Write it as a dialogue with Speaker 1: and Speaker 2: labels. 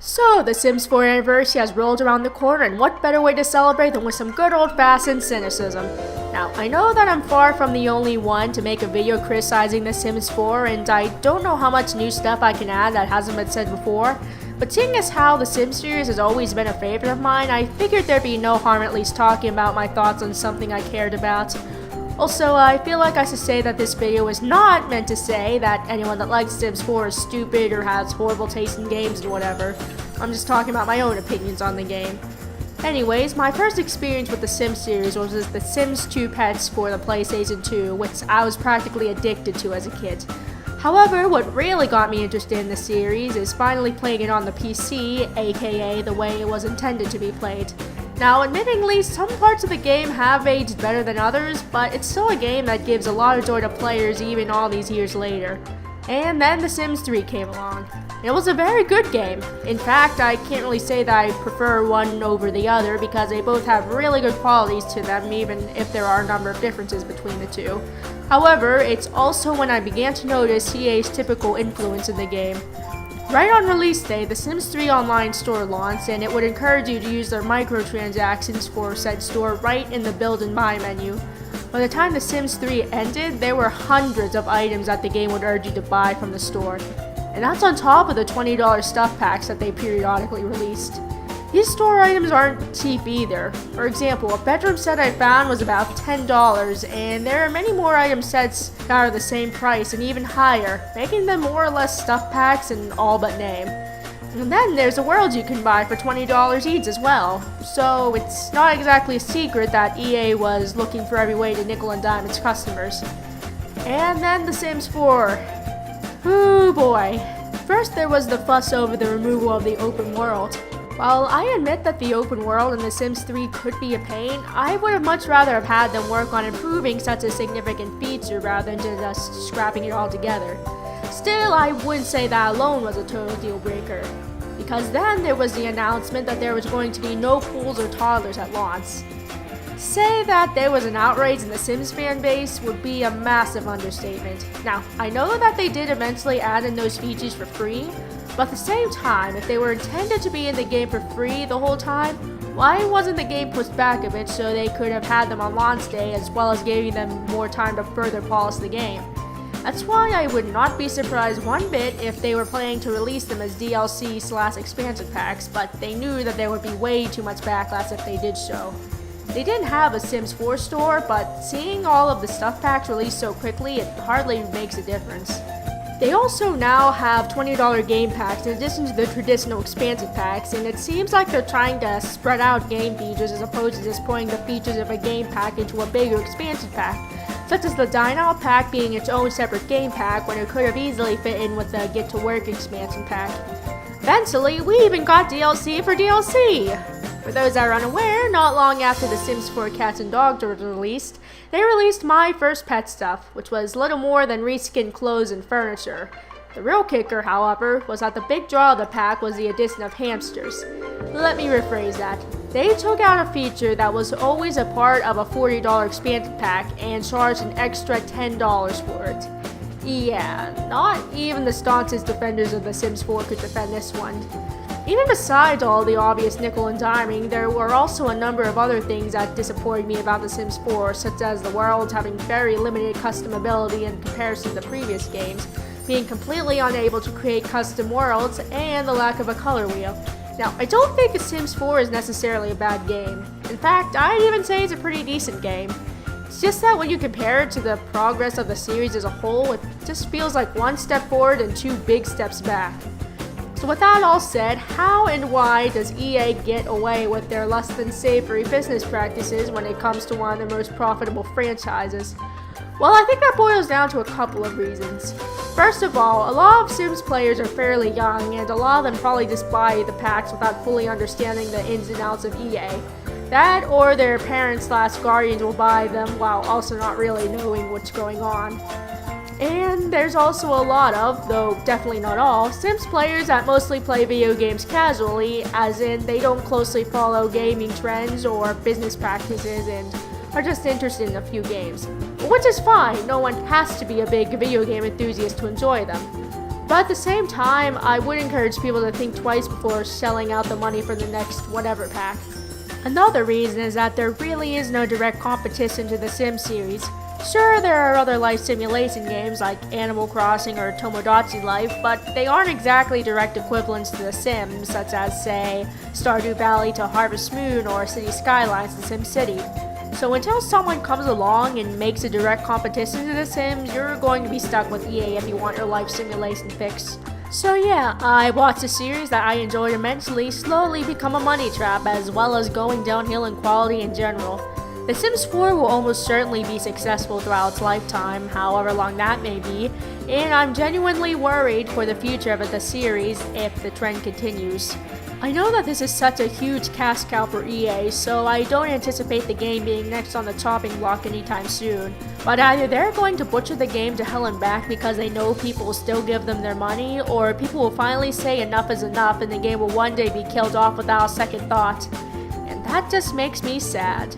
Speaker 1: So, The Sims 4 anniversary has rolled around the corner, and what better way to celebrate than with some good old-fashioned cynicism? Now, I know that I'm far from the only one to make a video criticizing The Sims 4, and I don't know how much new stuff I can add that hasn't been said before, but seeing as how the Sims series has always been a favorite of mine, I figured there'd be no harm at least talking about my thoughts on something I cared about. Also, I feel like I should say that this video is not meant to say that anyone that likes Sims 4 is stupid or has horrible taste in games or whatever. I'm just talking about my own opinions on the game. Anyways, my first experience with the Sims series was with The Sims 2 Pets for the PlayStation 2, which I was practically addicted to as a kid. However, what really got me interested in the series is finally playing it on the PC, aka the way it was intended to be played. Now, admittingly, some parts of the game have aged better than others, but it's still a game that gives a lot of joy to players even all these years later. And then The Sims 3 came along. It was a very good game. In fact, I can't really say that I prefer one over the other because they both have really good qualities to them, even if there are a number of differences between the two. However, it's also when I began to notice EA's typical influence in the game. Right on release day, The Sims 3 online store launched, and it would encourage you to use their microtransactions for said store right in the build and buy menu. By the time The Sims 3 ended, there were hundreds of items that the game would urge you to buy from the store. And that's on top of the $20 stuff packs that they periodically released. These store items aren't cheap either. For example, a bedroom set I found was about $10, and there are many more item sets that are the same price and even higher, making them more or less stuff packs in all but name. And then there's a world you can buy for $20 each as well, so it's not exactly a secret that EA was looking for every way to nickel and dime its customers. And then The Sims 4. Ooh boy. First there was the fuss over the removal of the open world. While I admit that the open world in The Sims 3 could be a pain, I would have much rather have had them work on improving such a significant feature rather than just scrapping it altogether. Still, I wouldn't say that alone was a total deal breaker, because then there was the announcement that there was going to be no pools or toddlers at launch. Say that there was an outrage in the Sims fan base would be a massive understatement. Now, I know that they did eventually add in those features for free, but at the same time, if they were intended to be in the game for free the whole time, why wasn't the game pushed back a bit so they could have had them on launch day as well as giving them more time to further polish the game? That's why I would not be surprised one bit if they were planning to release them as DLC/expansion packs, but they knew that there would be way too much backlash if they did so. They didn't have a Sims 4 store, but seeing all of the stuff packs released so quickly, it hardly makes a difference. They also now have $20 game packs in addition to the traditional expansion packs, and it seems like they're trying to spread out game features as opposed to just putting the features of a game pack into a bigger expansion pack, such as the Dine Out pack being its own separate game pack when it could have easily fit in with the Get to Work expansion pack. Eventually, we even got DLC for DLC! For those that are unaware, not long after The Sims 4 Cats and Dogs was released, they released My First Pet Stuff, which was little more than reskinned clothes and furniture. The real kicker, however, was that the big draw of the pack was the addition of hamsters. Let me rephrase that. They took out a feature that was always a part of a $40 expansion pack and charged an extra $10 for it. Yeah, not even the staunchest defenders of The Sims 4 could defend this one. Even besides all the obvious nickel and diming, there were also a number of other things that disappointed me about The Sims 4, such as the worlds having very limited customability in comparison to previous games, being completely unable to create custom worlds, and the lack of a color wheel. Now, I don't think The Sims 4 is necessarily a bad game. In fact, I'd even say it's a pretty decent game. It's just that when you compare it to the progress of the series as a whole, it just feels like one step forward and two big steps back. So with that all said, how and why does EA get away with their less than savory business practices when it comes to one of their most profitable franchises? Well, I think that boils down to a couple of reasons. First of all, a lot of Sims players are fairly young, and a lot of them probably just buy the packs without fully understanding the ins and outs of EA. That or their parents/guardians will buy them while also not really knowing what's going on. And there's also a lot of, though definitely not all, Sims players that mostly play video games casually, as in they don't closely follow gaming trends or business practices and are just interested in a few games. Which is fine, no one has to be a big video game enthusiast to enjoy them. But at the same time, I would encourage people to think twice before shelling out the money for the next whatever pack. Another reason is that there really is no direct competition to the Sims series. Sure, there are other life simulation games like Animal Crossing or Tomodachi Life, but they aren't exactly direct equivalents to The Sims, such as, say, Stardew Valley to Harvest Moon or City Skylines to SimCity. So until someone comes along and makes a direct competition to The Sims, you're going to be stuck with EA if you want your life simulation fix. So yeah, I watched a series that I enjoyed immensely slowly become a money trap as well as going downhill in quality in general. The Sims 4 will almost certainly be successful throughout its lifetime, however long that may be, and I'm genuinely worried for the future of the series if the trend continues. I know that this is such a huge cash cow for EA, so I don't anticipate the game being next on the chopping block anytime soon. But either they're going to butcher the game to hell and back because they know people will still give them their money, or people will finally say enough is enough and the game will one day be killed off without a second thought. And that just makes me sad.